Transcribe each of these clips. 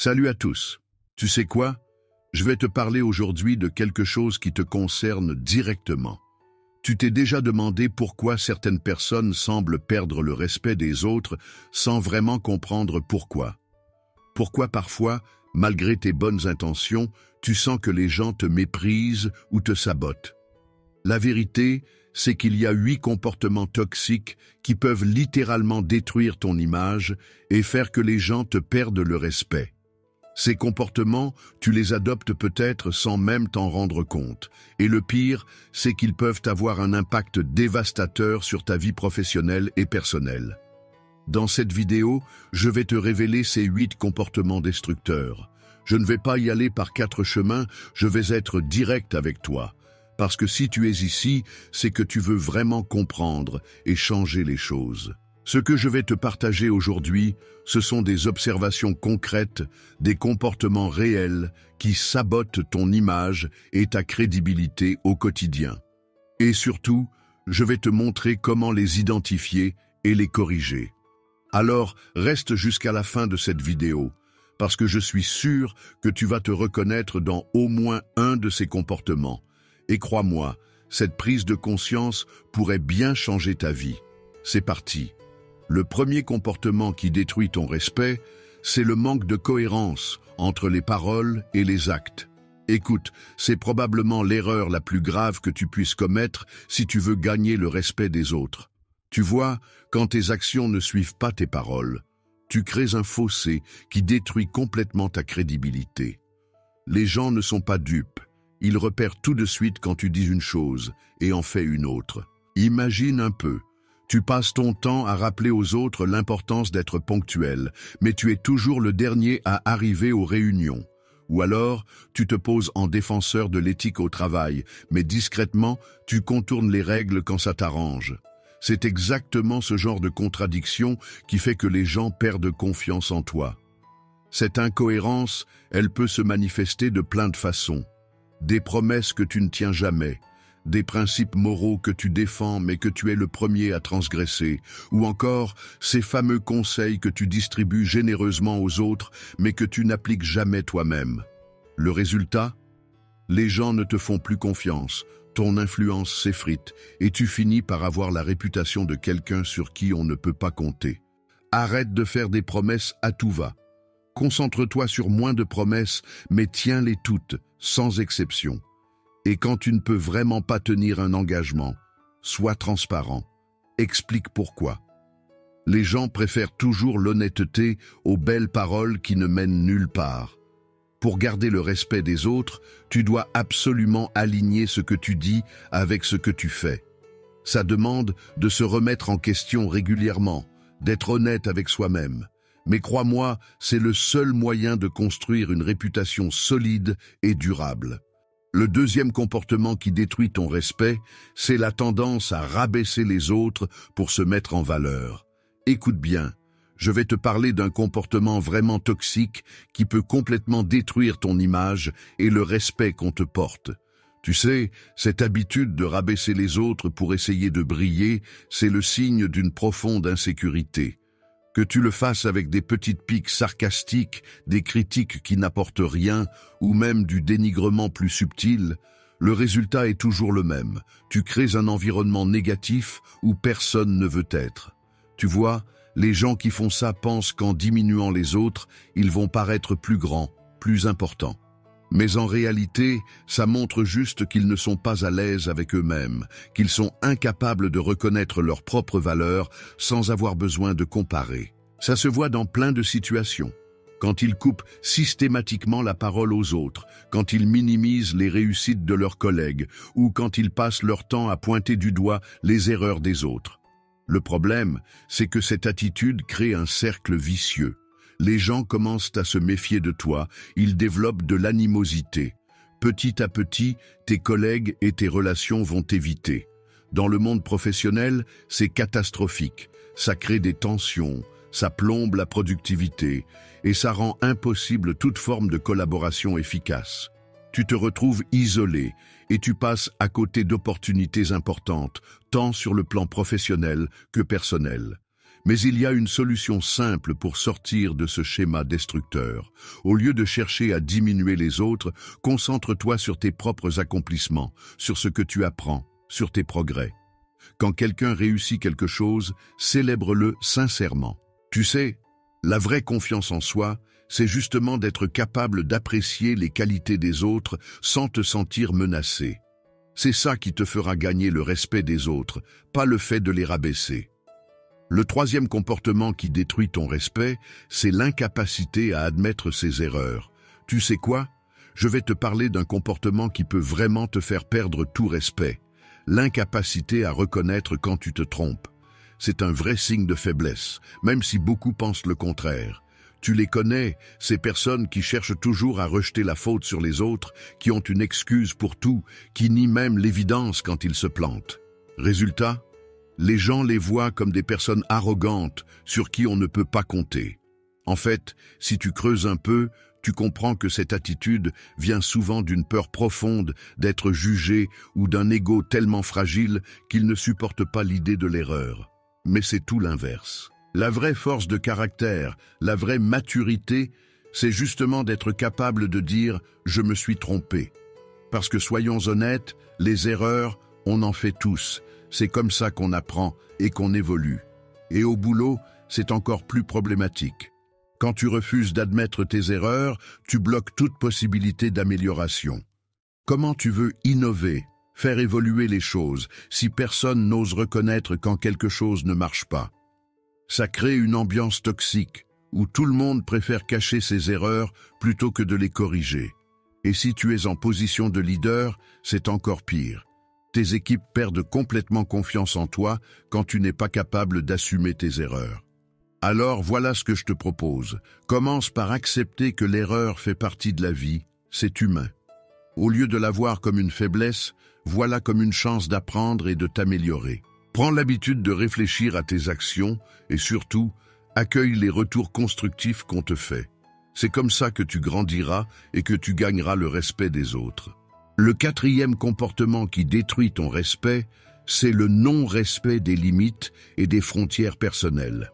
Salut à tous. Tu sais quoi? Je vais te parler aujourd'hui de quelque chose qui te concerne directement. Tu t'es déjà demandé pourquoi certaines personnes semblent perdre le respect des autres sans vraiment comprendre pourquoi. Pourquoi parfois, malgré tes bonnes intentions, tu sens que les gens te méprisent ou te sabotent. La vérité, c'est qu'il y a 8 comportements toxiques qui peuvent littéralement détruire ton image et faire que les gens te perdent le respect. Ces comportements, tu les adoptes peut-être sans même t'en rendre compte. Et le pire, c'est qu'ils peuvent avoir un impact dévastateur sur ta vie professionnelle et personnelle. Dans cette vidéo, je vais te révéler ces 8 comportements destructeurs. Je ne vais pas y aller par 4 chemins, je vais être direct avec toi. Parce que si tu es ici, c'est que tu veux vraiment comprendre et changer les choses. Ce que je vais te partager aujourd'hui, ce sont des observations concrètes, des comportements réels qui sabotent ton image et ta crédibilité au quotidien. Et surtout, je vais te montrer comment les identifier et les corriger. Alors, reste jusqu'à la fin de cette vidéo, parce que je suis sûr que tu vas te reconnaître dans au moins un de ces comportements. Et crois-moi, cette prise de conscience pourrait bien changer ta vie. C'est parti. Le premier comportement qui détruit ton respect, c'est le manque de cohérence entre les paroles et les actes. Écoute, c'est probablement l'erreur la plus grave que tu puisses commettre si tu veux gagner le respect des autres. Tu vois, quand tes actions ne suivent pas tes paroles, tu crées un fossé qui détruit complètement ta crédibilité. Les gens ne sont pas dupes. Ils repèrent tout de suite quand tu dis une chose et en fais une autre. Imagine un peu. Tu passes ton temps à rappeler aux autres l'importance d'être ponctuel, mais tu es toujours le dernier à arriver aux réunions. Ou alors, tu te poses en défenseur de l'éthique au travail, mais discrètement, tu contournes les règles quand ça t'arrange. C'est exactement ce genre de contradiction qui fait que les gens perdent confiance en toi. Cette incohérence, elle peut se manifester de plein de façons. Des promesses que tu ne tiens jamais, des principes moraux que tu défends mais que tu es le premier à transgresser, ou encore ces fameux conseils que tu distribues généreusement aux autres mais que tu n'appliques jamais toi-même. Le résultat? Les gens ne te font plus confiance, ton influence s'effrite et tu finis par avoir la réputation de quelqu'un sur qui on ne peut pas compter. Arrête de faire des promesses à tout va. Concentre-toi sur moins de promesses, mais tiens-les toutes, sans exception. Et quand tu ne peux vraiment pas tenir un engagement, sois transparent. Explique pourquoi. Les gens préfèrent toujours l'honnêteté aux belles paroles qui ne mènent nulle part. Pour garder le respect des autres, tu dois absolument aligner ce que tu dis avec ce que tu fais. Ça demande de se remettre en question régulièrement, d'être honnête avec soi-même. Mais crois-moi, c'est le seul moyen de construire une réputation solide et durable. Le deuxième comportement qui détruit ton respect, c'est la tendance à rabaisser les autres pour se mettre en valeur. Écoute bien, je vais te parler d'un comportement vraiment toxique qui peut complètement détruire ton image et le respect qu'on te porte. Tu sais, cette habitude de rabaisser les autres pour essayer de briller, c'est le signe d'une profonde insécurité. Que tu le fasses avec des petites piques sarcastiques, des critiques qui n'apportent rien, ou même du dénigrement plus subtil, le résultat est toujours le même. Tu crées un environnement négatif où personne ne veut être. Tu vois, les gens qui font ça pensent qu'en diminuant les autres, ils vont paraître plus grands, plus importants. Mais en réalité, ça montre juste qu'ils ne sont pas à l'aise avec eux-mêmes, qu'ils sont incapables de reconnaître leurs propres valeurs sans avoir besoin de comparer. Ça se voit dans plein de situations. Quand ils coupent systématiquement la parole aux autres, quand ils minimisent les réussites de leurs collègues, ou quand ils passent leur temps à pointer du doigt les erreurs des autres. Le problème, c'est que cette attitude crée un cercle vicieux. Les gens commencent à se méfier de toi, ils développent de l'animosité. Petit à petit, tes collègues et tes relations vont t'éviter. Dans le monde professionnel, c'est catastrophique. Ça crée des tensions, ça plombe la productivité et ça rend impossible toute forme de collaboration efficace. Tu te retrouves isolé et tu passes à côté d'opportunités importantes, tant sur le plan professionnel que personnel. Mais il y a une solution simple pour sortir de ce schéma destructeur. Au lieu de chercher à diminuer les autres, concentre-toi sur tes propres accomplissements, sur ce que tu apprends, sur tes progrès. Quand quelqu'un réussit quelque chose, célèbre-le sincèrement. Tu sais, la vraie confiance en soi, c'est justement d'être capable d'apprécier les qualités des autres sans te sentir menacé. C'est ça qui te fera gagner le respect des autres, pas le fait de les rabaisser. Le troisième comportement qui détruit ton respect, c'est l'incapacité à admettre ses erreurs. Tu sais quoi? Je vais te parler d'un comportement qui peut vraiment te faire perdre tout respect. L'incapacité à reconnaître quand tu te trompes. C'est un vrai signe de faiblesse, même si beaucoup pensent le contraire. Tu les connais, ces personnes qui cherchent toujours à rejeter la faute sur les autres, qui ont une excuse pour tout, qui nient même l'évidence quand ils se plantent. Résultat, les gens les voient comme des personnes arrogantes sur qui on ne peut pas compter. En fait, si tu creuses un peu, tu comprends que cette attitude vient souvent d'une peur profonde d'être jugé ou d'un ego tellement fragile qu'il ne supporte pas l'idée de l'erreur. Mais c'est tout l'inverse. La vraie force de caractère, la vraie maturité, c'est justement d'être capable de dire « je me suis trompé ». Parce que soyons honnêtes, les erreurs, on en fait tous. C'est comme ça qu'on apprend et qu'on évolue. Et au boulot, c'est encore plus problématique. Quand tu refuses d'admettre tes erreurs, tu bloques toute possibilité d'amélioration. Comment tu veux innover, faire évoluer les choses, si personne n'ose reconnaître quand quelque chose ne marche pas? Ça crée une ambiance toxique, où tout le monde préfère cacher ses erreurs plutôt que de les corriger. Et si tu es en position de leader, c'est encore pire. Tes équipes perdent complètement confiance en toi quand tu n'es pas capable d'assumer tes erreurs. Alors voilà ce que je te propose. Commence par accepter que l'erreur fait partie de la vie, c'est humain. Au lieu de la voir comme une faiblesse, vois-la comme une chance d'apprendre et de t'améliorer. Prends l'habitude de réfléchir à tes actions et surtout, accueille les retours constructifs qu'on te fait. C'est comme ça que tu grandiras et que tu gagneras le respect des autres. Le quatrième comportement qui détruit ton respect, c'est le non-respect des limites et des frontières personnelles.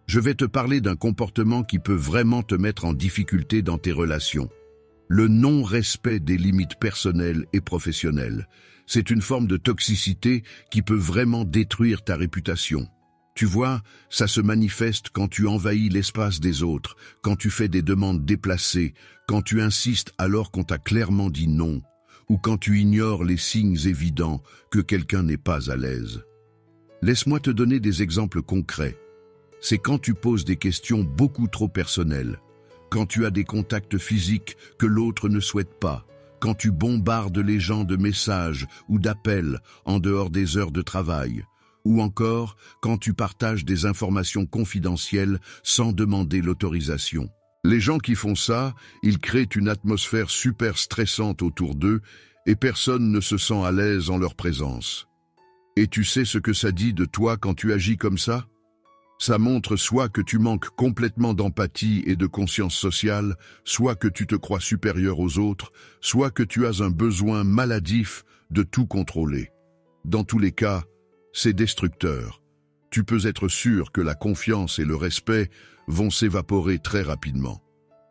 Je vais te parler d'un comportement qui peut vraiment te mettre en difficulté dans tes relations. Le non-respect des limites personnelles et professionnelles. C'est une forme de toxicité qui peut vraiment détruire ta réputation. Tu vois, ça se manifeste quand tu envahis l'espace des autres, quand tu fais des demandes déplacées, quand tu insistes alors qu'on t'a clairement dit non, ou quand tu ignores les signes évidents que quelqu'un n'est pas à l'aise. Laisse-moi te donner des exemples concrets. C'est quand tu poses des questions beaucoup trop personnelles, quand tu as des contacts physiques que l'autre ne souhaite pas, quand tu bombardes les gens de messages ou d'appels en dehors des heures de travail, ou encore quand tu partages des informations confidentielles sans demander l'autorisation. Les gens qui font ça, ils créent une atmosphère super stressante autour d'eux et personne ne se sent à l'aise en leur présence. Et tu sais ce que ça dit de toi quand tu agis comme ça? Ça montre soit que tu manques complètement d'empathie et de conscience sociale, soit que tu te crois supérieur aux autres, soit que tu as un besoin maladif de tout contrôler. Dans tous les cas, c'est destructeur. Tu peux être sûr que la confiance et le respect vont s'évaporer très rapidement.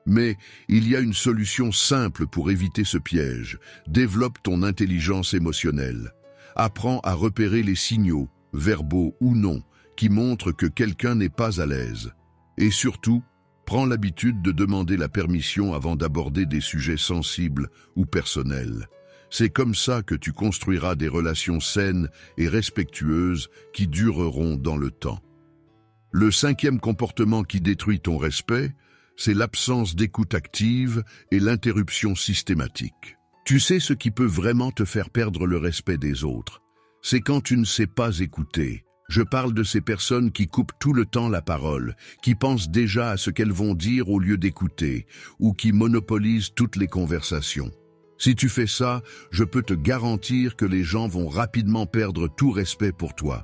Mais il y a une solution simple pour éviter ce piège. Développe ton intelligence émotionnelle. Apprends à repérer les signaux, verbaux ou non, qui montrent que quelqu'un n'est pas à l'aise. Et surtout, prends l'habitude de demander la permission avant d'aborder des sujets sensibles ou personnels. C'est comme ça que tu construiras des relations saines et respectueuses qui dureront dans le temps. Le cinquième comportement qui détruit ton respect, c'est l'absence d'écoute active et l'interruption systématique. Tu sais ce qui peut vraiment te faire perdre le respect des autres. C'est quand tu ne sais pas écouter. Je parle de ces personnes qui coupent tout le temps la parole, qui pensent déjà à ce qu'elles vont dire au lieu d'écouter, ou qui monopolisent toutes les conversations. Si tu fais ça, je peux te garantir que les gens vont rapidement perdre tout respect pour toi.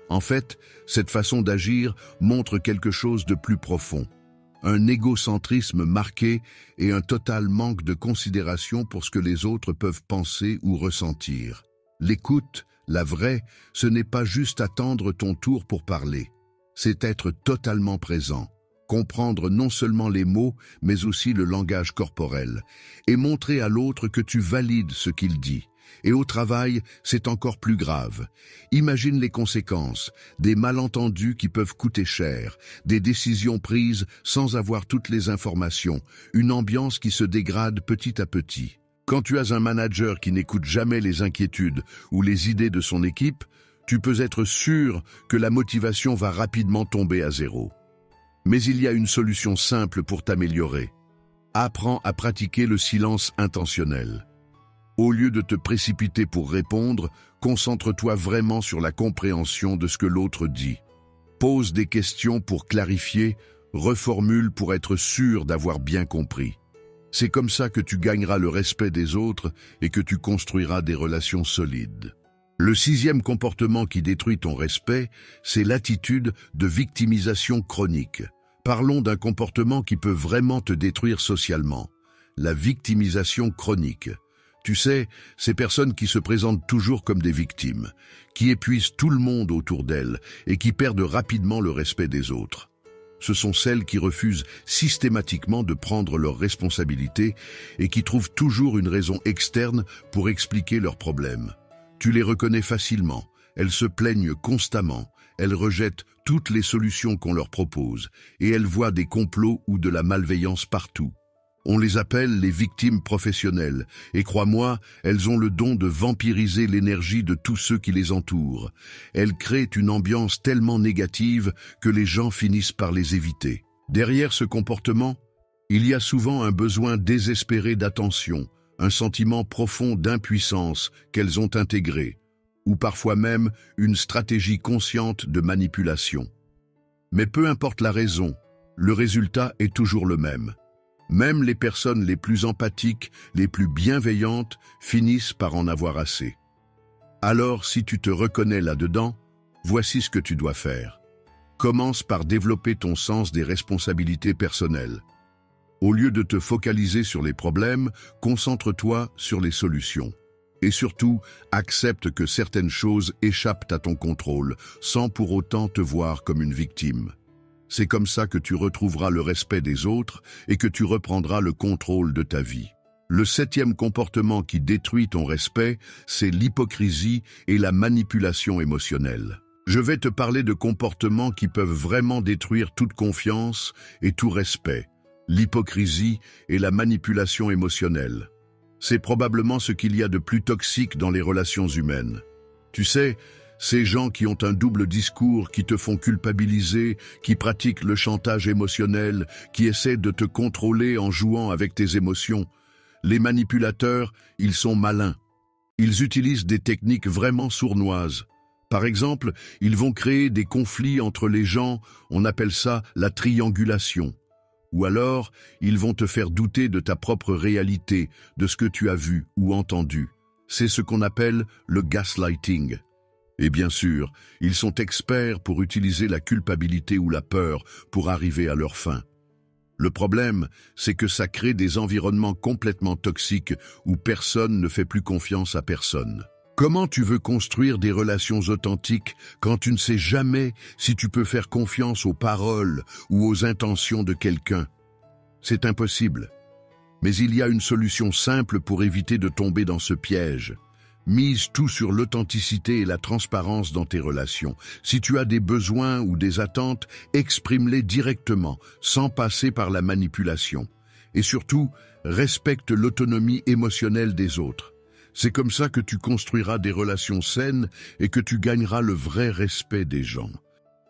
En fait, cette façon d'agir montre quelque chose de plus profond. Un égocentrisme marqué et un total manque de considération pour ce que les autres peuvent penser ou ressentir. L'écoute, la vraie, ce n'est pas juste attendre ton tour pour parler. c'est être totalement présent, comprendre non seulement les mots, mais aussi le langage corporel, et montrer à l'autre que tu valides ce qu'il dit. Et au travail, c'est encore plus grave. Imagine les conséquences, des malentendus qui peuvent coûter cher, des décisions prises sans avoir toutes les informations, une ambiance qui se dégrade petit à petit. Quand tu as un manager qui n'écoute jamais les inquiétudes ou les idées de son équipe, tu peux être sûr que la motivation va rapidement tomber à zéro. Mais il y a une solution simple pour t'améliorer. Apprends à pratiquer le silence intentionnel. Au lieu de te précipiter pour répondre, concentre-toi vraiment sur la compréhension de ce que l'autre dit. Pose des questions pour clarifier, reformule pour être sûr d'avoir bien compris. C'est comme ça que tu gagneras le respect des autres et que tu construiras des relations solides. Le 6e comportement qui détruit ton respect, c'est l'attitude de victimisation chronique. Parlons d'un comportement qui peut vraiment te détruire socialement. La victimisation chronique. Tu sais, ces personnes qui se présentent toujours comme des victimes, qui épuisent tout le monde autour d'elles et qui perdent rapidement le respect des autres. Ce sont celles qui refusent systématiquement de prendre leurs responsabilités et qui trouvent toujours une raison externe pour expliquer leurs problèmes. Tu les reconnais facilement, elles se plaignent constamment, elles rejettent toutes les solutions qu'on leur propose et elles voient des complots ou de la malveillance partout. On les appelle les victimes professionnelles, et crois-moi, elles ont le don de vampiriser l'énergie de tous ceux qui les entourent. Elles créent une ambiance tellement négative que les gens finissent par les éviter. Derrière ce comportement, il y a souvent un besoin désespéré d'attention, un sentiment profond d'impuissance qu'elles ont intégré, ou parfois même une stratégie consciente de manipulation. Mais peu importe la raison, le résultat est toujours le même. Même les personnes les plus empathiques, les plus bienveillantes, finissent par en avoir assez. Alors, si tu te reconnais là-dedans, voici ce que tu dois faire. Commence par développer ton sens des responsabilités personnelles. Au lieu de te focaliser sur les problèmes, concentre-toi sur les solutions. Et surtout, accepte que certaines choses échappent à ton contrôle, sans pour autant te voir comme une victime. C'est comme ça que tu retrouveras le respect des autres et que tu reprendras le contrôle de ta vie. Le 7e comportement qui détruit ton respect, c'est l'hypocrisie et la manipulation émotionnelle. Je vais te parler de comportements qui peuvent vraiment détruire toute confiance et tout respect. L'hypocrisie et la manipulation émotionnelle. C'est probablement ce qu'il y a de plus toxique dans les relations humaines. Tu sais, ces gens qui ont un double discours, qui te font culpabiliser, qui pratiquent le chantage émotionnel, qui essaient de te contrôler en jouant avec tes émotions. Les manipulateurs, ils sont malins. Ils utilisent des techniques vraiment sournoises. Par exemple, ils vont créer des conflits entre les gens, on appelle ça la triangulation. Ou alors, ils vont te faire douter de ta propre réalité, de ce que tu as vu ou entendu. C'est ce qu'on appelle le gaslighting. Et bien sûr, ils sont experts pour utiliser la culpabilité ou la peur pour arriver à leur fin. Le problème, c'est que ça crée des environnements complètement toxiques où personne ne fait plus confiance à personne. Comment tu veux construire des relations authentiques quand tu ne sais jamais si tu peux faire confiance aux paroles ou aux intentions de quelqu'un? C'est impossible. Mais il y a une solution simple pour éviter de tomber dans ce piège. Mise tout sur l'authenticité et la transparence dans tes relations. Si tu as des besoins ou des attentes, exprime-les directement, sans passer par la manipulation. Et surtout, respecte l'autonomie émotionnelle des autres. C'est comme ça que tu construiras des relations saines et que tu gagneras le vrai respect des gens.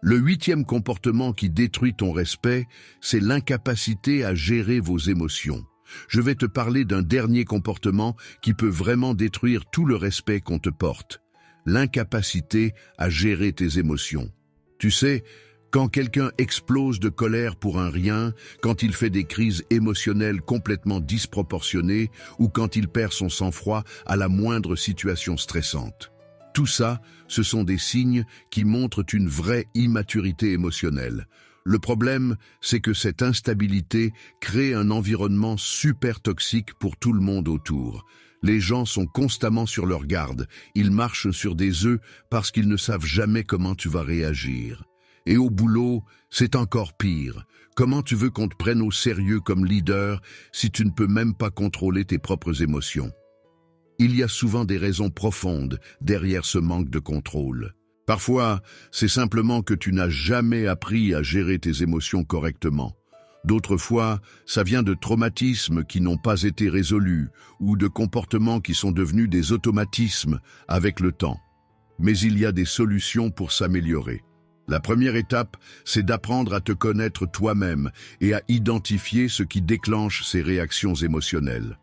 Le 8e comportement qui détruit ton respect, c'est l'incapacité à gérer vos émotions. Je vais te parler d'un dernier comportement qui peut vraiment détruire tout le respect qu'on te porte. L'incapacité à gérer tes émotions. Tu sais, quand quelqu'un explose de colère pour un rien, quand il fait des crises émotionnelles complètement disproportionnées ou quand il perd son sang-froid à la moindre situation stressante. Tout ça, ce sont des signes qui montrent une vraie immaturité émotionnelle. Le problème, c'est que cette instabilité crée un environnement super toxique pour tout le monde autour. Les gens sont constamment sur leur garde, ils marchent sur des œufs parce qu'ils ne savent jamais comment tu vas réagir. Et au boulot, c'est encore pire. Comment tu veux qu'on te prenne au sérieux comme leader si tu ne peux même pas contrôler tes propres émotions? Il y a souvent des raisons profondes derrière ce manque de contrôle. Parfois, c'est simplement que tu n'as jamais appris à gérer tes émotions correctement. D'autres fois, ça vient de traumatismes qui n'ont pas été résolus ou de comportements qui sont devenus des automatismes avec le temps. Mais il y a des solutions pour s'améliorer. La première étape, c'est d'apprendre à te connaître toi-même et à identifier ce qui déclenche ces réactions émotionnelles.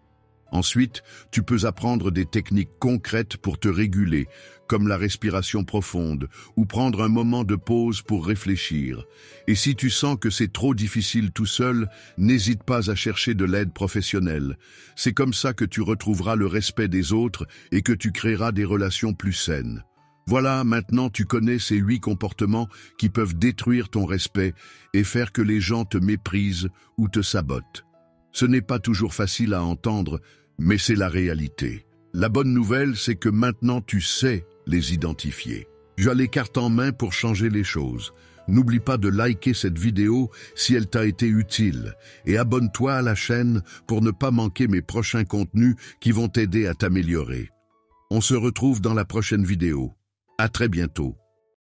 Ensuite, tu peux apprendre des techniques concrètes pour te réguler, comme la respiration profonde, ou prendre un moment de pause pour réfléchir. Et si tu sens que c'est trop difficile tout seul, n'hésite pas à chercher de l'aide professionnelle. C'est comme ça que tu retrouveras le respect des autres et que tu créeras des relations plus saines. Voilà, maintenant tu connais ces 8 comportements qui peuvent détruire ton respect et faire que les gens te méprisent ou te sabotent. Ce n'est pas toujours facile à entendre, mais c'est la réalité. La bonne nouvelle, c'est que maintenant tu sais les identifier. Tu as les cartes en main pour changer les choses. N'oublie pas de liker cette vidéo si elle t'a été utile et abonne-toi à la chaîne pour ne pas manquer mes prochains contenus qui vont t'aider à t'améliorer. On se retrouve dans la prochaine vidéo. À très bientôt.